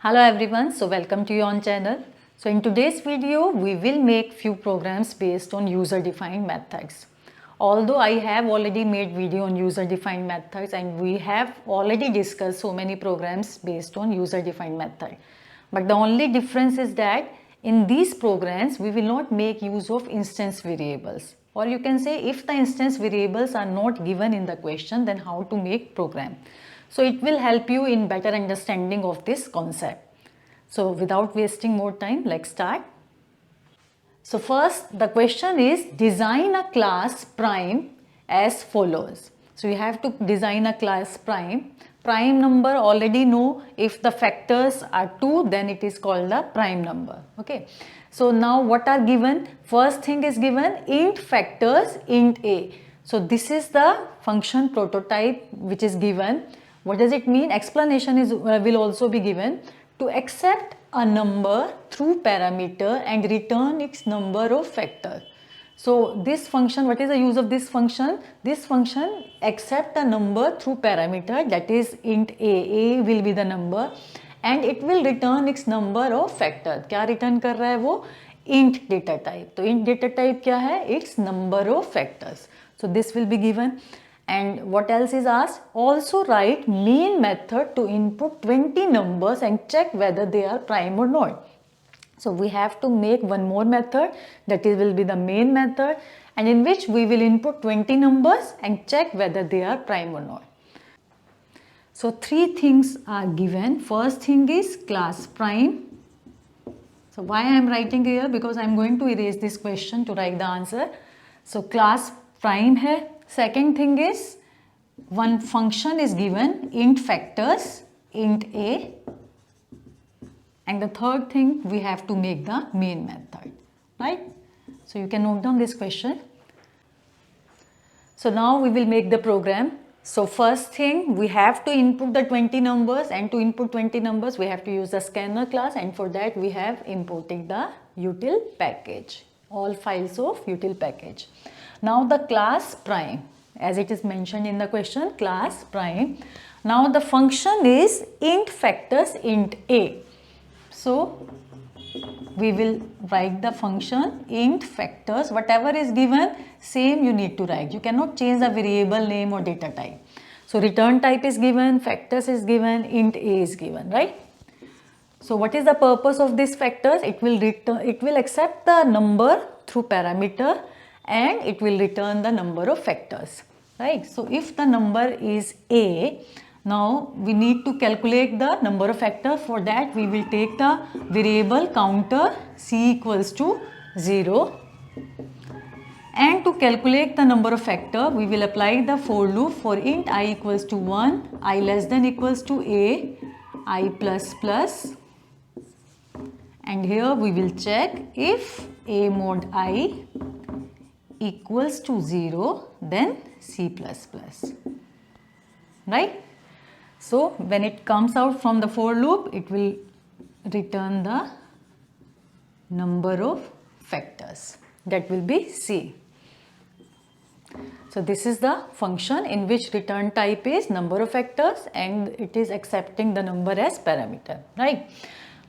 Hello everyone, so welcome to your own channel. So in today's video, we will make few programs based on user-defined methods. Although I have already made video on user-defined methods and we have already discussed so many programs based on user-defined method. But the only difference is that in these programs, we will not make use of instance variables. Or you can say if the instance variables are not given in the question, then how to make program. So it will help you in better understanding of this concept. So without wasting more time, let's start. So first the question is design a class prime as follows. So you have to design a class prime. Prime number already know if the factors are 2 then it is called a prime number. Okay. So now what are given? First thing is given int factors int a. So this is the function prototype which is given. What does it mean? Explanation is will also be given. To accept a number through parameter and return its number of factors. So this function, what is the use of this function? This function accept a number through parameter, that is int a will be the number and it will return its number of factors. क्या return कर रहा है वो? Int data type. तो int data type क्या है? Its number of factors. So this will be given. And what else is asked? Also write main method to input 20 numbers and check whether they are prime or not. So we have to make one more method, that is will be the main method, and in which we will input 20 numbers and check whether they are prime or not. So three things are given. First thing is class prime. So why I am writing here? Because I am going to erase this question to write the answer. So class prime hai. Second thing is one function is given int factors int a, and the third thing we have to make the main method, right? So you can note down this question. So now we will make the program. So first thing, we have to input the 20 numbers, and to input 20 numbers we have to use the scanner class, and for that we have imported the util package, all files of util package. Now the class prime, as it is mentioned in the question, class prime. Now the function is int factors int a. So we will write the function int factors, whatever is given same you need to write. You cannot change the variable name or data type. So return type is given, factors is given, int a is given, right? So what is the purpose of this factors? It will accept the number through parameter and it will return the number of factors, right? So if the number is a, now we need to calculate the number of factors. For that we will take the variable counter c equals to 0, and to calculate the number of factor we will apply the for loop for int I equals to 1, I less than equals to a, I plus plus, and here we will check if a mod I equals to 0 then c plus plus, right? So when it comes out from the for loop it will return the number of factors, that will be c. So this is the function in which return type is number of factors and it is accepting the number as parameter, right?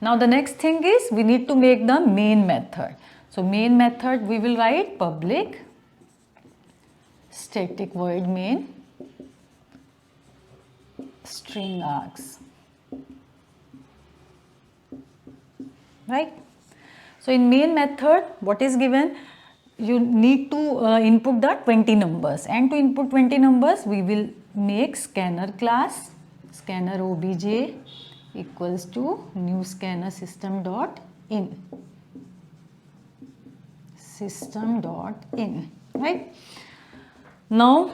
Now the next thing is we need to make the main method. So main method we will write public static void main string args, right? So in main method what is given? You need to input the 20 numbers, and to input 20 numbers we will make scanner class, scanner obj equals to new scanner system dot in, right? Now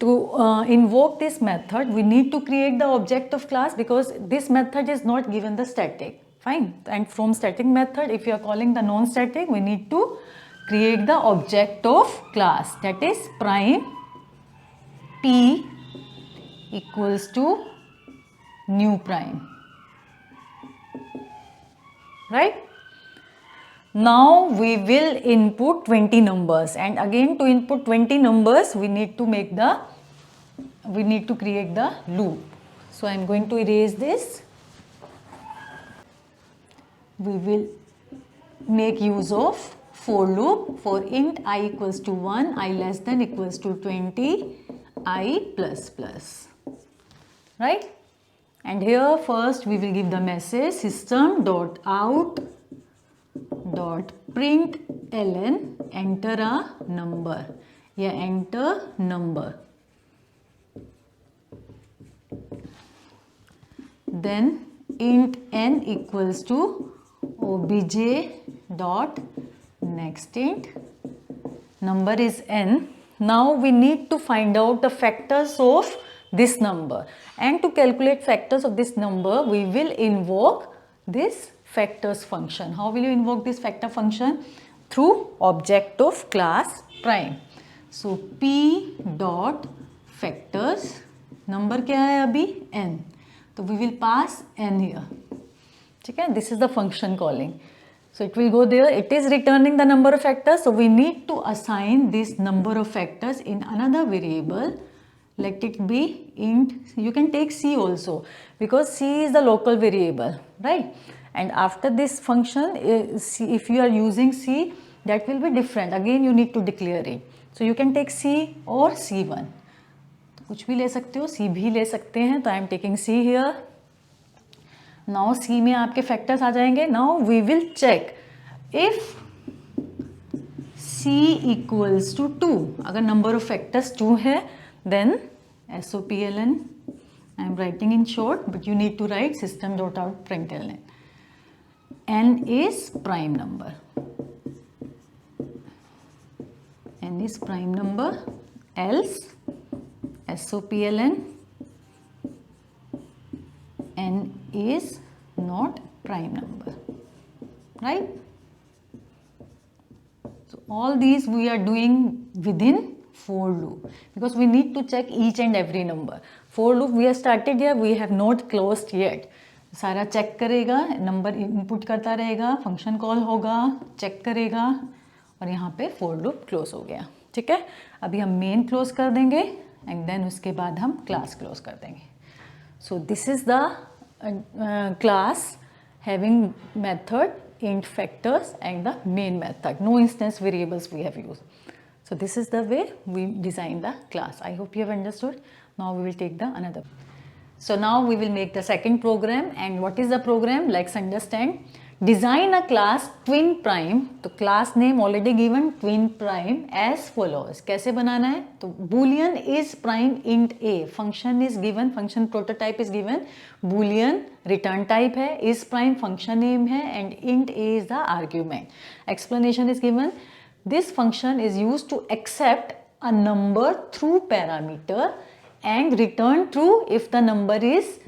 to invoke this method we need to create the object of class, because this method is not given the static, fine, and from static method if you are calling the non-static we need to create the object of class, that is prime p equals to new prime, right? Now we will input 20 numbers, and again to input 20 numbers we need to create the loop. So I am going to erase this. we will make use of for loop for int I equals to 1, I less than equals to 20, I plus plus, right? And here first we will give the message system dot out dot print ln enter a number या enter number. Then int n equals to obj dot next int number is n. Now we need to find out the factors of this number, and to calculate factors of this number we will invoke this factors function. How will you invoke this factor function? Through object of class prime. So p dot factors, number क्या है अभी n, तो we will pass n here. ठीक है, this is the function calling. So it will go there, it is returning the number of factors, so we need to assign this number of factors in another variable. Let it be int, you can take c also because c is the local variable, right? And after this function, if you are using c, that will be different, again you need to declare it. So you can take c or c1, कुछ भी ले सकते हो, c भी ले सकते हैं, तो I am taking c here. Now c में आपके factors आ जाएंगे. Now we will check if c equals to 2, अगर number of factors 2 है, then SOPLN, I am writing in short, but you need to write system dot out println. N is prime number. N is prime number, else SOPLN n is not prime number, right? So all these we are doing within for loop because we need to check each and every number. For loop we have started here, we have not closed yet. सारा check करेगा, number input करता रहेगा, function call होगा, check करेगा, और यहाँ पे for loop close हो गया. ठीक है, अभी हम मेन क्लोज कर देंगे एंड देन उसके बाद हम क्लास क्लोज कर देंगे. So this is the class having method int factors and the main method, no instance variables we have used. So this is the way we design the class. I hope you have understood. Now we will take the another. So now we will make the second program, and what is the program? Let's understand. Design a class twin prime. तो class name already given, twin prime as follows. कैसे बनाना है? तो boolean is prime int a. Function is given, function prototype is given. Boolean return type है, is prime function name है, and int a is the argument. Explanation is given. This function is used to accept a number through parameter and return true if the number is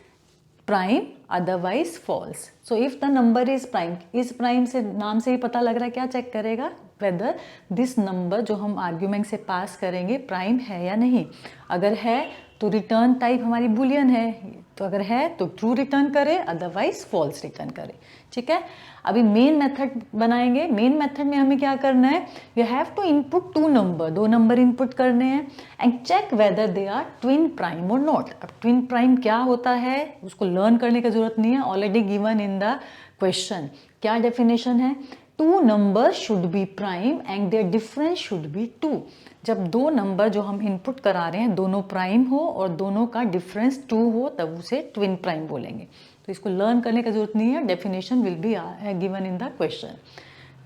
prime, otherwise false. So if the number is prime, is prime से नाम से ही पता लग रहा है, क्या check करेगा? Whether this number जो हम आर्ग्यूमेंट से पास करेंगे प्राइम है या नहीं. अगर है तो रिटर्न टाइप हमारी बूलियन है, तो अगर है तो ट्रू रिटर्न करे, अदरवाइज फॉल्स रिटर्न करे. ठीक है, अभी मेन मेथड बनाएंगे. मेन मेथड में हमें क्या करना है? We have to input two number, दो नंबर इनपुट करने हैं and check whether they are twin prime और नॉट. अब ट्विन प्राइम क्या होता है उसको लर्न करने की जरूरत नहीं है, already given in the question. क्या डेफिनेशन है? Two number should be prime and their difference should be 2. जब दो नंबर जो हम इनपुट करा रहे हैं दोनों प्राइम हो और दोनों का डिफरेंस 2 हो तब उसे ट्विन प्राइम बोलेंगे. तो इसको लर्न करने की जरूरत नहीं है, definition will be given in the question.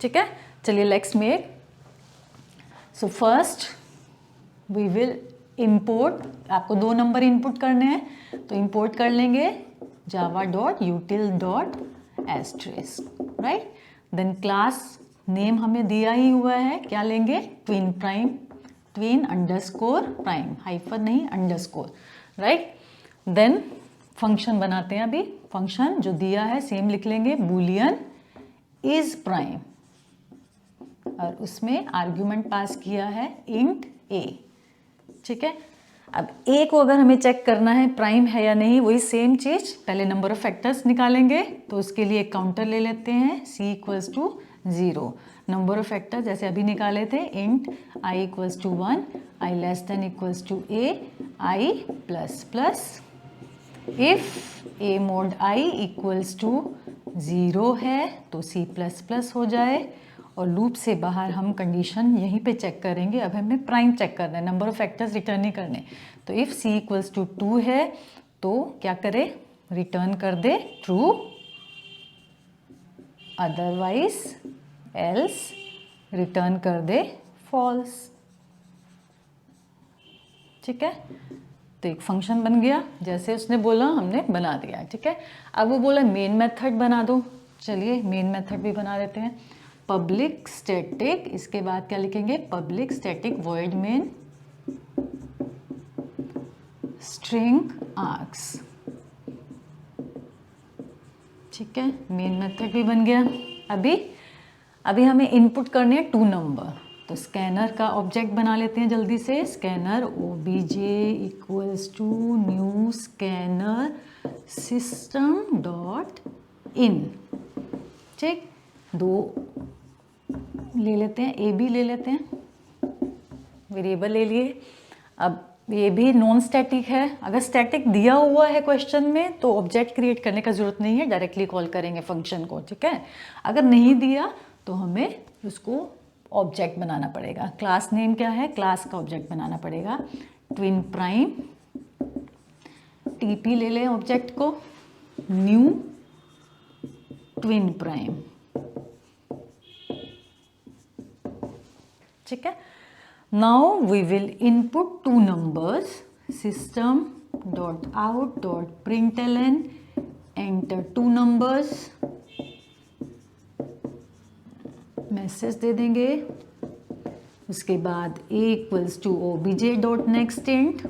ठीक है, चलिए let's make. So first we will import. आपको दो नंबर इनपुट करने हैं तो इंपोर्ट कर लेंगे java.util.asterisk, right. Then class name हमें दिया ही हुआ है, क्या लेंगे? Twin prime, twin underscore prime, hyphen नहीं अंडरस्कोर, राइट. देन फंक्शन बनाते हैं. अभी फंक्शन जो दिया है सेम लिख लेंगे, बूलियन इज प्राइम, और उसमें आर्ग्यूमेंट पास किया है इंट ए. ठीक है, अब ए को अगर हमें चेक करना है प्राइम है या नहीं, वही सेम चीज, पहले नंबर ऑफ फैक्टर्स निकालेंगे. तो उसके लिए एक काउंटर ले लेते हैं, c equals to 0. Number of factors जैसे अभी निकाले थे, int i equals to 1, i less than equals to a, i plus plus. If a mod i equals to 0 है तो C++ हो जाए, और लूप से बाहर हम कंडीशन यहीं पे चेक करेंगे। अब हमें प्राइम चेक करना है, नंबर ऑफ फैक्टर्स रिटर्न नहीं करने। तो इफ़ C इक्वल्स टू 2 है तो क्या करे, रिटर्न कर दे ट्रू, अदरवाइज एल्स रिटर्न कर दे फॉल्स। ठीक है, तो एक फंक्शन बन गया, जैसे उसने बोला हमने बना दिया। ठीक है, अब वो बोला मेन मेथड बना दो, चलिए मेन मेथड भी बना देते हैं। पब्लिक स्टैटिक, इसके बाद क्या लिखेंगे, public static void main string arcs. ठीक है, मेन मेथड भी बन गया। अभी हमें इनपुट करने हैं 2 नंबर, तो स्कैनर का ऑब्जेक्ट बना लेते हैं जल्दी से। Scanner obj equals to new scanner system dot in. ठीक, 2 ले लेते हैं, ए बी ले लेते हैं, वेरिएबल ले लिए। अब ये भी नॉन स्टैटिक है, अगर स्टैटिक दिया हुआ है क्वेश्चन में तो ऑब्जेक्ट क्रिएट करने का ज़रूरत नहीं है, डायरेक्टली कॉल करेंगे फंक्शन को। ठीक है, अगर नहीं दिया तो हमें उसको ऑब्जेक्ट बनाना पड़ेगा। क्लास नेम क्या है, क्लास का ऑब्जेक्ट बनाना पड़ेगा। ट्विन प्राइम, टीपी ले लें ऑब्जेक्ट को, न्यू ट्विन प्राइम। ठीक है, now we will input 2 numbers, system dot out dot println, enter 2 numbers, message दे देंगे। उसके बाद a equals to obj dot next int,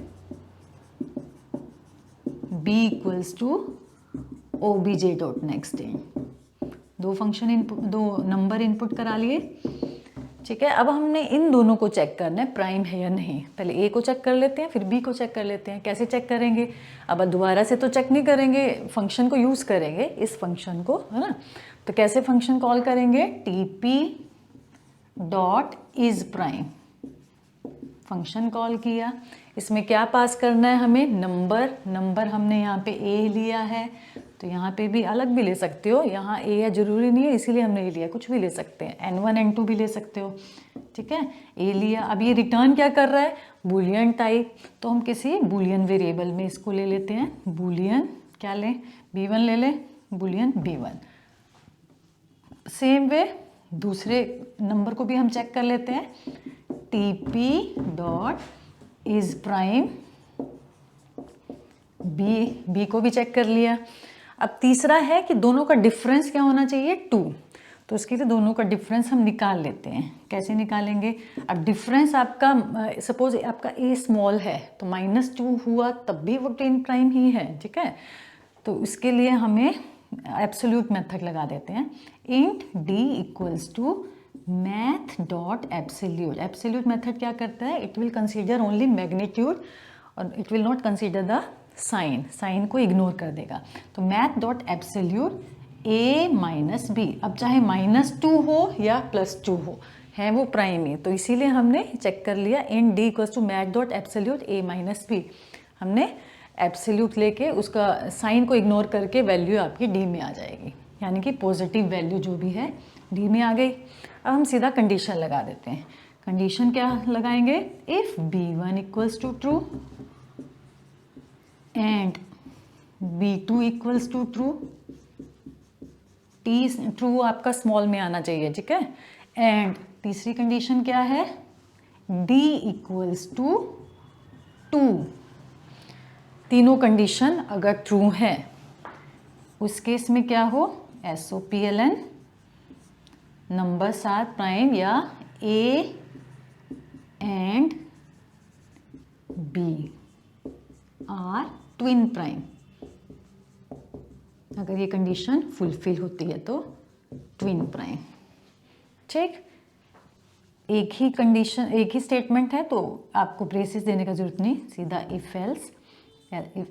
b equals to obj dot next int. 2 function input, 2 number input करा लिए। ठीक है, अब हमने इन दोनों को चेक करना है प्राइम है या नहीं। पहले ए को चेक कर लेते हैं, फिर बी को चेक कर लेते हैं। कैसे चेक करेंगे, अब दोबारा से तो चेक नहीं करेंगे, फंक्शन को यूज़ करेंगे, इस फंक्शन को, है ना। तो कैसे फंक्शन कॉल करेंगे, TP dot is prime, function call किया। इसमें क्या पास करना है हमें, नंबर हमने यहाँ पे ए लिया है, तो यहाँ पे भी अलग भी ले सकते हो, यहाँ ए है जरूरी नहीं है, इसीलिए हमने ए लिया, कुछ भी ले सकते हैं, n1 n2 भी ले सकते हो। ठीक है, ए लिया। अब ये रिटर्न क्या कर रहा है, बूलियन टाइप, तो हम किसी बूलियन वेरिएबल में इसको ले लेते हैं। बूलियन क्या लें, b1 ले लें, बूलियन b1। सेम वे दूसरे नंबर को भी हम चेक कर लेते हैं, TP dot is prime, B को भी चेक कर लिया। अब तीसरा है कि दोनों का डिफरेंस क्या होना चाहिए, 2। तो उसके लिए दोनों का डिफरेंस हम निकाल लेते हैं। कैसे निकालेंगे, अब डिफरेंस आपका सपोज आपका ए स्मॉल है तो -2 हुआ तब भी वो ट्विन प्राइम ही है। ठीक है, तो इसके लिए हमें एब्सोल्यूट मेथड लगा देते हैं। Int d equals to math dot absolute. Absolute method क्या करता है, it will consider only magnitude और it will not consider the sign को इग्नोर कर देगा। तो math dot absolute a minus b, अब चाहे -2 हो या +2 हो, है वो प्राइम ही, तो इसीलिए हमने चेक कर लिया। Int d equals to math dot absolute a minus b, हमने एब्सोल्यूट लेके उसका साइन को इग्नोर करके वैल्यू आपकी डी में आ जाएगी, यानी कि पॉजिटिव वैल्यू जो भी है डी में आ गई। अब हम सीधा कंडीशन लगा देते हैं। कंडीशन क्या लगाएंगे, if b1 equals to true and b2 equals to true, T true आपका स्मॉल में आना चाहिए। ठीक है, एंड तीसरी कंडीशन क्या है, d इक्वल्स टू 2। तीनों कंडीशन अगर ट्रू है उस केस में क्या हो, SOPLN नंबर 7 प्राइम या A and B are twin prime. अगर ये कंडीशन फुलफिल होती है तो ट्विन प्राइम। ठीक, एक ही कंडीशन, एक ही स्टेटमेंट है तो आपको ब्रेसेस देने का जरूरत नहीं, सीधा इफ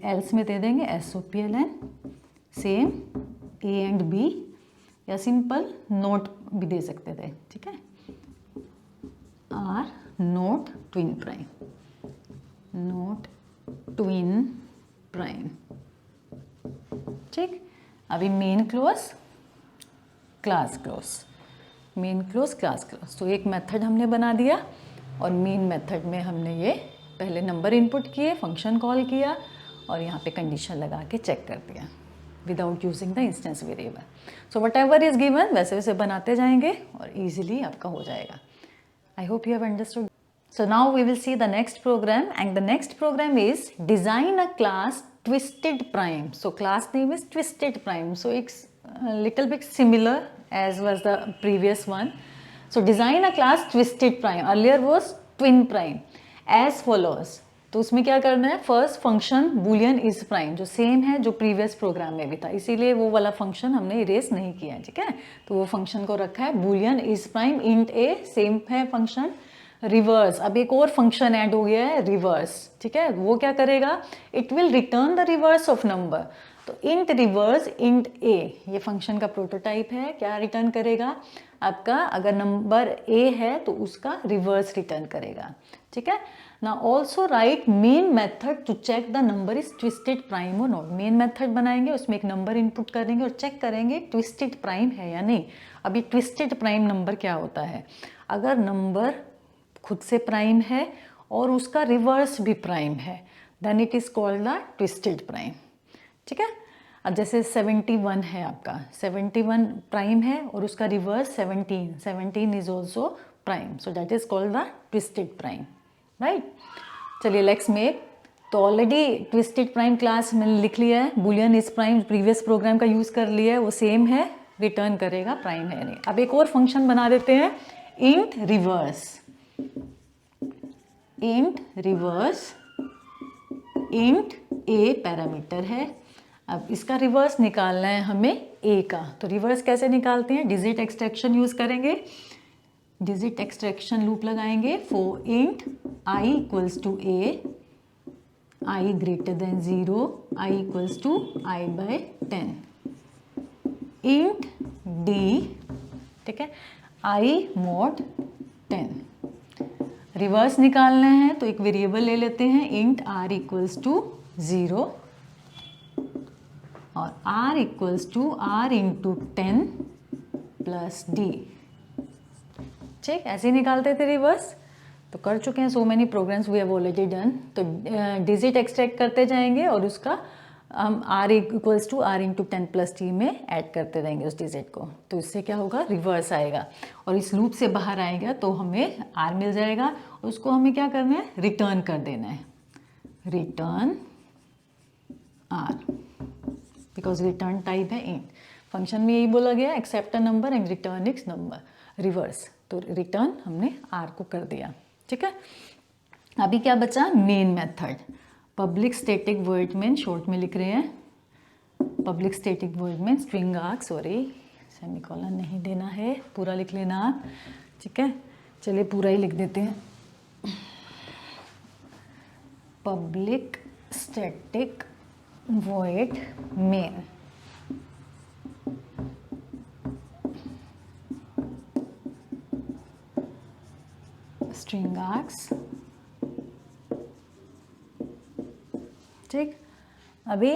एल्स में दे देंगे SOPLN same A and B, या सिंपल नोट भी दे सकते थे। ठीक है, are not twin prime, not twin prime. ठीक, अभी main close class close, main close class close. तो एक मेथड हमने बना दिया और मेन मेथड में हमने ये पहले नंबर इनपुट किए, फंक्शन कॉल किया और यहाँ पे कंडीशन लगा के चेक कर दिया without using the instance variable. So what ever is given वैसे वैसे बनाते जाएंगे और ईजिली आपका हो जाएगा। आई hope you have understood. So now we will see the next program, and the next program is design a class twisted prime. So class name is twisted prime. So it's a little bit similar as was the previous one. So design a class twisted prime. Earlier was twin prime. As follows. तो उसमें क्या करना है, first function boolean is prime जो same है जो previous programme में भी था, इसीलिए वो वाला फंक्शन हमने इरेज नहीं किया है, ठीक है। तो वो फंक्शन को रखा है boolean is prime int a, same है फंक्शन। रिवर्स, अब एक और फंक्शन ऐड हो गया है रिवर्स, ठीक है। वो क्या करेगा, it will return the reverse of number. तो इंट रिवर्स इंट ए, ये फंक्शन का प्रोटोटाइप है। क्या रिटर्न करेगा आपका, अगर नंबर ए है तो उसका रिवर्स रिटर्न करेगा, ठीक है ना। Also write main method to check the number is twisted prime और नॉट। मेन मेथड बनाएंगे, उसमें एक नंबर इनपुट करेंगे और चेक करेंगे ट्विस्टेड प्राइम है या नहीं। अभी ट्विस्टेड प्राइम नंबर क्या होता है, अगर नंबर खुद से प्राइम है और उसका रिवर्स भी प्राइम है, then it is called the twisted prime, ठीक है। अब जैसे 71 है आपका, 71 प्राइम है और उसका reverse 17 is also prime, so that is called the twisted prime, right. चलिए लेट्स मेक। तो ऑलरेडी ट्विस्टेड प्राइम क्लास मैंने लिख लिया है, Boolean is prime previous programme का यूज कर लिया है, वो सेम है, रिटर्न करेगा प्राइम है नहीं। अब एक और फंक्शन बना देते हैं, int reverse. Int reverse int ए पैरामीटर है। अब इसका रिवर्स निकालना है हमें ए का, तो रिवर्स कैसे निकालते हैं, डिजिट एक्सट्रैक्शन यूज करेंगे। डिजिट एक्सट्रैक्शन लूप लगाएंगे for int i equals to a, i greater than 0, i equals to i by 10, int d, ठीक है, आई मॉड 10। रिवर्स निकालना है तो एक वेरिएबल ले लेते हैं, इंट आर इक्वल्स टू 0 और r equals to r into 10 plus d, ठीक। ऐसे ही निकालते थे रिवर्स, तो कर चुके हैं, so many programs we have already done. तो डिजिट एक्सट्रैक्ट करते जाएंगे और उसका हम r equals to r into 10 plus t में ऐड करते रहेंगे उस डिजिट को, तो इससे क्या होगा, रिवर्स आएगा और इस लूप से बाहर आएगा तो हमें आर मिल जाएगा। उसको हमें क्या करना है, रिटर्न कर देना है, return r, because return type है इंट। फंक्शन में यही बोला गया, accept a number and return its number, reverse, तो रिटर्न हमने आर को कर दिया, ठीक है। अभी क्या बचा, main method. Public static void main, short में लिख रहे हैं, public static void main string arg, sorry semicolon नहीं देना है, पूरा लिख लेना आप, ठीक है। चलिए पूरा ही लिख देते हैं, public static void main string args, ठीक। अभी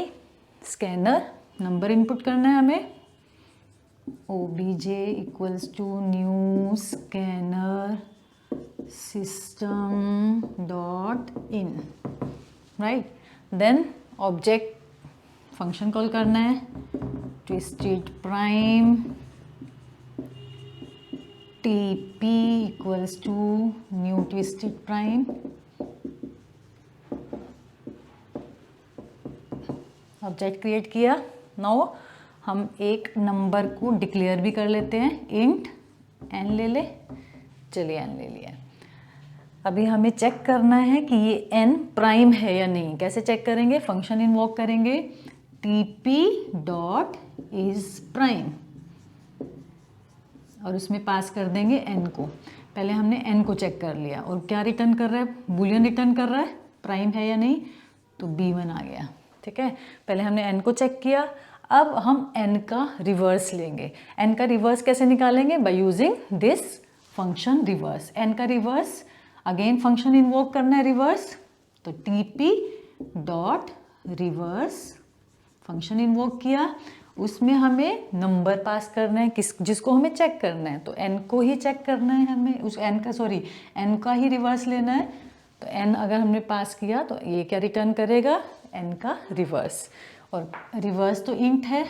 स्कैनर नंबर इनपुट करना है हमें, obj equals to new scanner system dot in, right. Then object function call करना है, twisted prime tp equals to new twisted prime, object create किया। Now हम एक नंबर को डिक्लेयर भी कर लेते हैं, इंट n ले ले, चलिए n ले लिया। अभी हमें चेक करना है कि ये n प्राइम है या नहीं। कैसे चेक करेंगे, फंक्शन इन्वोक करेंगे, tp डॉट इज प्राइम और उसमें पास कर देंगे n को। पहले हमने n को चेक कर लिया और क्या रिटर्न कर रहा है, बूलियन रिटर्न कर रहा है, प्राइम है या नहीं, तो b1 आ गया, ठीक है। पहले हमने n को चेक किया, अब हम n का रिवर्स लेंगे। n का रिवर्स कैसे निकालेंगे, by using this function reverse. n का रिवर्स अगेन फंक्शन इन्वोक करना है रिवर्स, तो tp dot reverse function invoke किया उसमें हमें नंबर पास करना है, जिसको हमें चेक करना है, तो n को ही चेक करना है हमें, उस n का ही रिवर्स लेना है। तो n अगर हमने पास किया तो ये क्या रिटर्न करेगा, n का रिवर्स, और रिवर्स तो इंट है,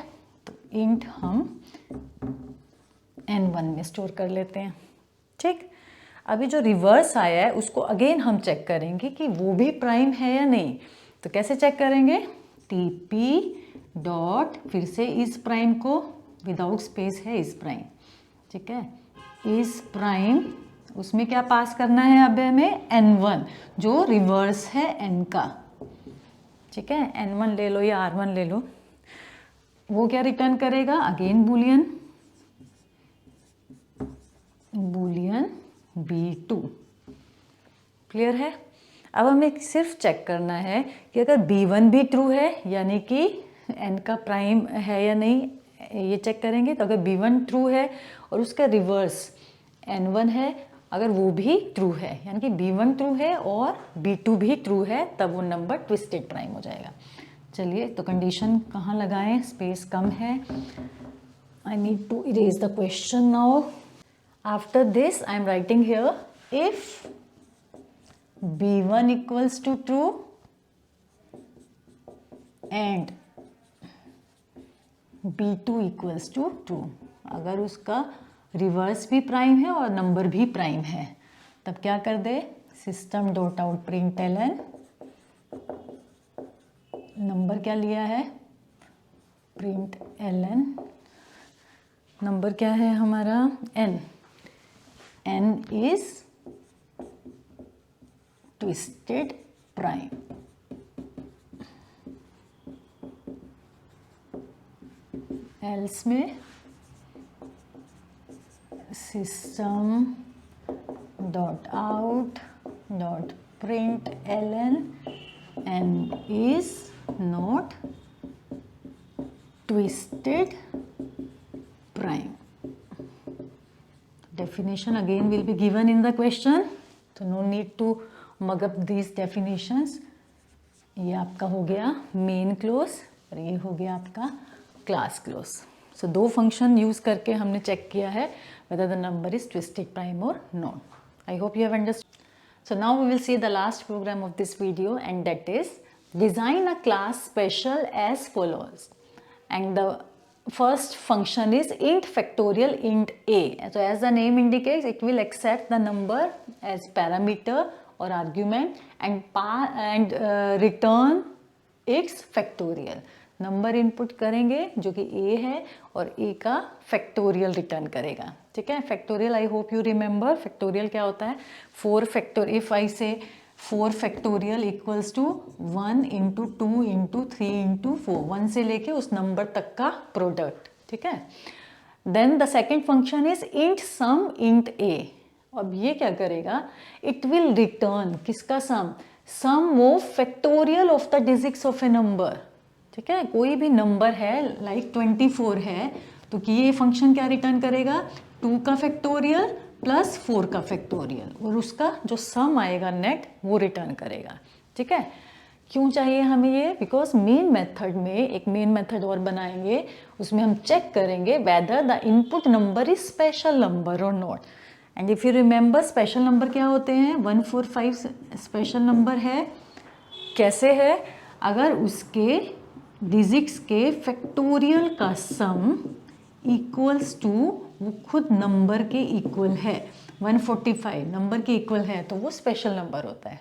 तो इंट हम n1 में स्टोर कर लेते हैं। ठीक, अभी जो रिवर्स आया है उसको अगेन हम चेक करेंगे कि वो भी प्राइम है या नहीं। तो कैसे चेक करेंगे, टीपी डॉट फिर से इस प्राइम को विदाउट स्पेस है इस प्राइम, ठीक है, इस प्राइम, उसमें क्या पास करना है अब हमें n1 जो रिवर्स है n का, ठीक है, n1 ले लो या r1 ले लो, वो क्या रिटर्न करेगा, अगेन बूलियन b2। क्लियर है। अब हमें सिर्फ चेक करना है कि अगर b1 भी ट्रू है यानी कि n का प्राइम है या नहीं, ये चेक करेंगे। तो अगर b1 ट्रू है और उसका रिवर्स n1 है, अगर वो भी ट्रू है यानी कि b1 ट्रू है और b2 भी ट्रू है, तब वो नंबर ट्विस्टेड प्राइम हो जाएगा। चलिए, तो कंडीशन कहाँ लगाएं, स्पेस कम है, I need to erase the question now. After this I am writing here, if b1 equals to true and b2 equals to true, अगर उसका रिवर्स भी प्राइम है और नंबर भी प्राइम है, तब क्या कर दे, system dot out print ln, number क्या लिया है, प्रिंट ln, नंबर क्या है हमारा n, n is twisted prime. Else में system dot out dot print ln n is not twisted prime. Definition again will be given in the question, so no need to mug up these definitions। ये आपका हो गया main close और ये हो गया आपका क्लास क्लोज। सो दो फंक्शन यूज करके हमने चेक किया है whether the number is twisted prime or not. I hope you have understood. So now we will see the last program of this video, and that is design a class special as follows. And the first function is int factorial int a. So as the name indicates, it will accept the number as parameter or argument and return its factorial. Number input करेंगे जो कि a है और a का factorial return करेगा, ठीक है। Factorial, I hope you remember factorial क्या होता है, 4 factor, if I say 4 factorial equals to 1 into 2 into 3 into 4, 1 से लेके उस नंबर तक का प्रोडक्ट, ठीक है। Then the second function is int sum int a। अब ये क्या करेगा, इट विल रिटर्न किसका sum, sum of factorial of the digits of a number, ठीक है। कोई भी नंबर है लाइक 24 है तो कि ये फंक्शन क्या रिटर्न करेगा, 2 का फैक्टोरियल प्लस 4 का फैक्टोरियल, और उसका जो सम आएगा नेट वो रिटर्न करेगा, ठीक है। क्यों चाहिए हमें ये, बिकॉज मेन मेथड में एक मेन मेथड और बनाएंगे, उसमें हम चेक करेंगे whether the input number is special number और not. And if you remember special number क्या होते हैं, 145 स्पेशल नंबर है। कैसे है, अगर उसके डिजिट्स के फैक्टोरियल का सम इक्वल्स टू, वो खुद नंबर के इक्वल है, 145 नंबर के इक्वल है, तो वो स्पेशल नंबर होता है,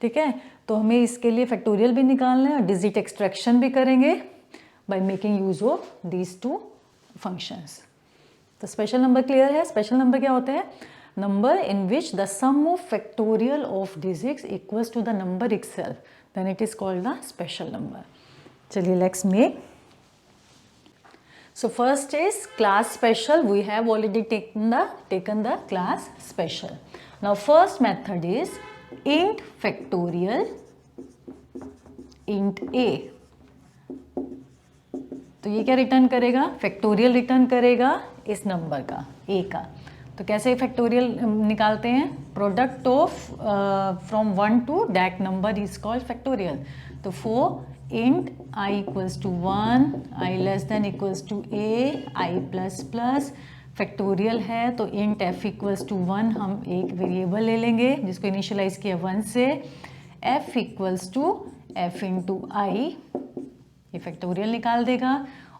ठीक है। तो हमें इसके लिए फैक्टोरियल भी निकालना है और डिजिट एक्सट्रैक्शन भी करेंगे by making use of these two functions. तो स्पेशल नंबर क्लियर है। स्पेशल नंबर क्या होते हैं, number in which the sum of factorial of digits equals to the number itself, then it is called the special number. चलिए let's make. So first is class special. We have already taken the class special. Now first method is int factorial int a. तो ये क्या return करेगा, factorial return करेगा इस number का a का। तो कैसे फैक्टोरियल निकालते हैं? Product of from 1 to that number is called factorial. तो for int i equals to 1, i less than equals to a, i plus plus factorial है तो इंट f इक्वल्स टू 1 हम एक वेरिएबल ले लेंगे जिसको इनिशियलाइज किया 1 से, f equals to f into i, ये फैक्टोरियल निकाल देगा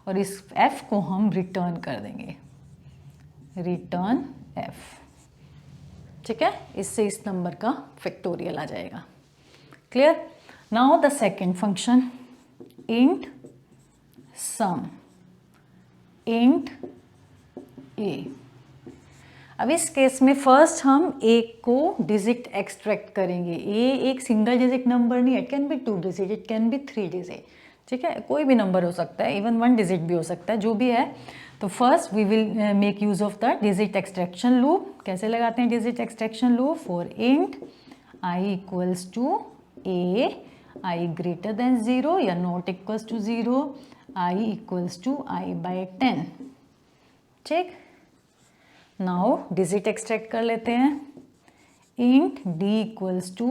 और इस f को हम रिटर्न कर देंगे, रिटर्न f. ठीक है, इससे इस नंबर का फैक्टोरियल आ जाएगा. Clear? Now the second function int sum int a. अब इस केस में फर्स्ट हम a को डिजिट एक्सट्रैक्ट करेंगे. a एक सिंगल डिजिट नंबर नहीं है, it can be 2 digit, it can be 3 digit. ठीक है, कोई भी नंबर हो सकता है, इवन 1 डिजिट भी हो सकता है, जो भी है. तो first we will make use of the digit extraction loop. कैसे लगाते हैं digit extraction loop? For int i equals to a, i greater than 0 या not equals to 0, i equals to i by 10. ठीक, नाउ डिजिट एक्सट्रैक्ट कर लेते हैं. Int d equals to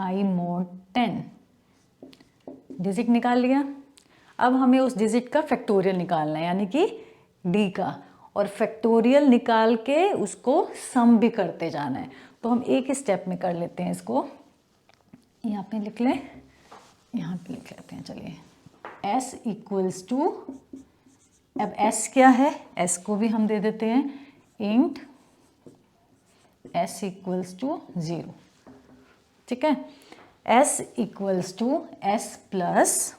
i mod 10. डिजिट निकाल लिया. अब हमें उस डिजिट का फैक्टोरियल निकालना है, यानी कि d का, और फैक्टोरियल निकाल के उसको सम भी करते जाना है. तो हम एक ही स्टेप में कर लेते हैं इसको. यहाँ पे लिख लें, यहाँ पे लिख लेते हैं. चलिए, s इक्वल्स टू, अब s क्या है? s को भी हम दे देते हैं इंट s इक्वल्स टू 0. ठीक है, s equals to s plus,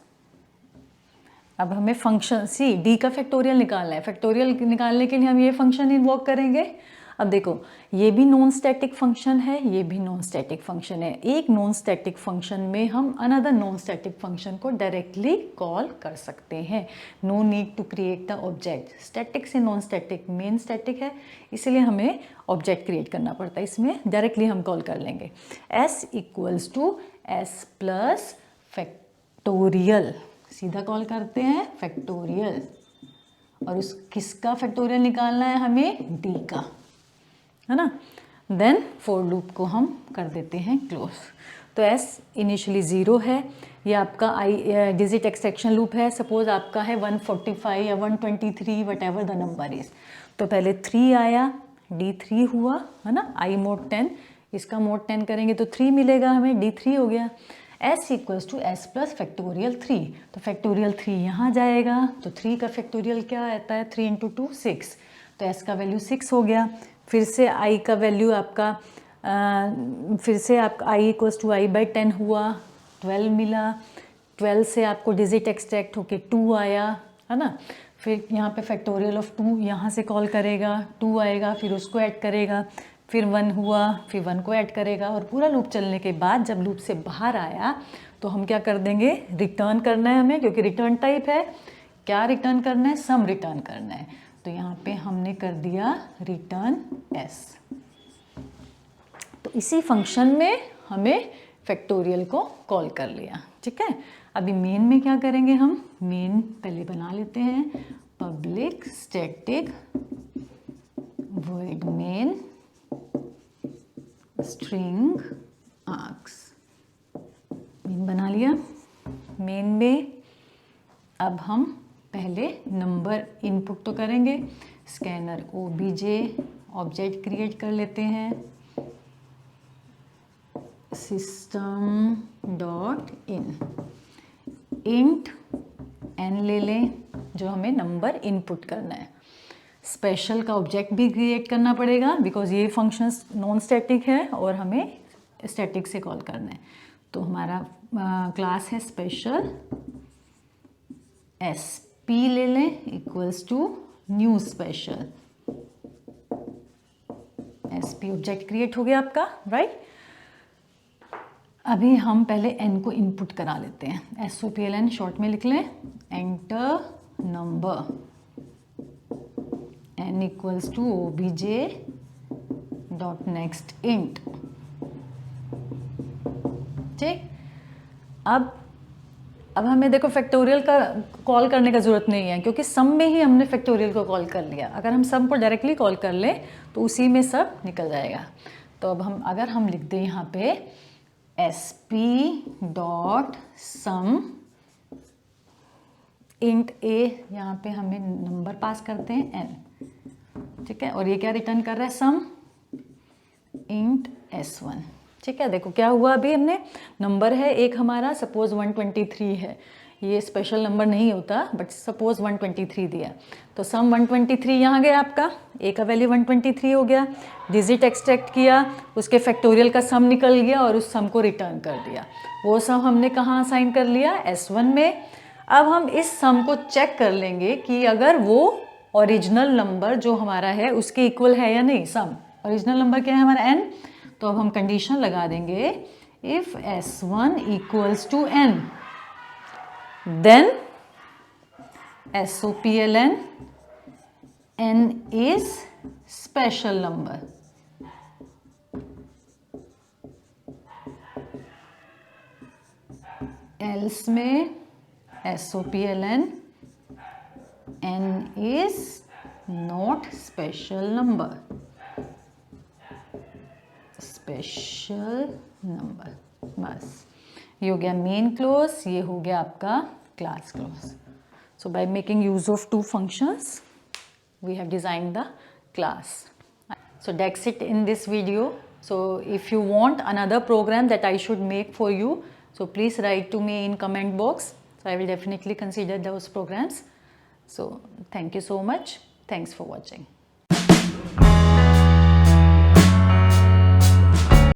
अब हमें फंक्शन सी d का फैक्टोरियल निकालना है. फैक्टोरियल निकालने के लिए हम ये फंक्शन इन्वोक करेंगे. अब देखो, ये भी नॉन स्टैटिक फंक्शन है, ये भी नॉन स्टैटिक फंक्शन है. एक नॉन स्टैटिक फंक्शन में हम अनदर नॉन स्टैटिक फंक्शन को डायरेक्टली कॉल कर सकते हैं. No need to create the object. Static से नॉन स्टैटिक मेन स्टैटिक है, इसलिए हमें ऑब्जेक्ट क्रिएट करना पड़ता है. इसमें डायरेक्टली हम कॉल कर लेंगे. s equals to s plus factorial, सीधा कॉल करते हैं फैक्टोरियल. और उस किसका फैक्टोरियल निकालना है हमें? d का, है ना. देन फॉर लूप को हम कर देते हैं क्लोज. तो s इनिशियली 0 है. ये आपका डिजिट एक्सट्रैक्शन लूप है. सपोज आपका है 145 या 123, what ever the number is. तो पहले 3 आया, d3 हुआ, है ना. i mod 10, इसका mod 10 करेंगे तो 3 मिलेगा हमें, d3 हो गया. s equals to s plus factorial 3. तो फैक्टोरियल 3 यहाँ जाएगा, तो 3 का फैक्टोरियल क्या आता है? 3 इंटू 2 6. तो s का वैल्यू 6 हो गया. फिर से i का वैल्यू आपका फिर से आपका i equals to i by 10 हुआ, 12 मिला. 12 से आपको डिजिट एक्सट्रैक्ट होके 2 आया, है ना. फिर यहाँ पे फैक्टोरियल ऑफ 2 यहाँ से कॉल करेगा, 2 आएगा, फिर उसको ऐड करेगा, फिर 1 हुआ, फिर 1 को ऐड करेगा. और पूरा लूप चलने के बाद जब लूप से बाहर आया तो हम क्या कर देंगे? रिटर्न करना है हमें, क्योंकि रिटर्न टाइप है. क्या रिटर्न करना है? सम रिटर्न करना है. तो यहाँ पे हमने कर दिया रिटर्न s. तो इसी फंक्शन में हमें फैक्टोरियल को कॉल कर लिया. ठीक है, अभी मेन में क्या करेंगे हम? मेन पहले बना लेते हैं. Public static void main string arcs. Main बना लिया. मेन में अब हम पहले नंबर इनपुट तो करेंगे. स्कैनर obj ऑब्जेक्ट क्रिएट कर लेते हैं. सिस्टम डॉट इन इंट n ले लें, जो हमें नंबर इनपुट करना है. स्पेशल का ऑब्जेक्ट भी क्रिएट करना पड़ेगा, बिकॉज ये फंक्शंस नॉन स्टैटिक है और हमें स्टैटिक से कॉल करना है. तो हमारा क्लास है स्पेशल. sp ले लें equals to new special. sp object create हो गया आपका, राइट. अभी हम पहले n को इनपुट करा लेते हैं. SOPLN शॉर्ट में लिख लें. Enter number n equals to obj dot next int. ठीक, अब अब हमें देखो फैक्टोरियल का कॉल करने का ज़रूरत नहीं है, क्योंकि सम में ही हमने फैक्टोरियल को कॉल कर लिया। अगर हम सम को डायरेक्टली कॉल कर लें तो उसी में सब निकल जाएगा। तो अब अगर हम लिख दें यहाँ पे sp dot sum int a, यहाँ पे हमें नंबर पास करते हैं n, ठीक है, और ये क्या रिटर्न कर रहा है, सम इंट s1, ठीक है। देखो क्या हुआ, अभी हमने नंबर है एक हमारा, सपोज 123 है, ये स्पेशल नंबर नहीं होता, बट सपोज 123 दिया, तो सम 123 यहाँ गया आपका, ए का वैल्यू 123 हो गया, डिजिट एक्सट्रैक्ट किया, उसके फैक्टोरियल का सम निकल गया और उस सम को रिटर्न कर दिया। वो सम हमने कहाँ असाइन कर लिया, S1 में। अब हम इस सम को चेक कर लेंगे कि अगर वो ओरिजिनल नंबर जो हमारा है उसके इक्वल है या नहीं। सम ओरिजिनल नंबर क्या है हमारा n, तो अब हम कंडीशन लगा देंगे, if S1 equals to n then SOPLN n is special number। else में SOPLN n is not special number, special number. बस ये हो गया मेन क्लोज, ये हो गया आपका class close. So by making use of two functions, we have designed the class. So that's it in this video. So if you want another program that I should make for you, so please write to me in comment box. So I will definitely consider those programs. So thank you so much. Thanks for watching.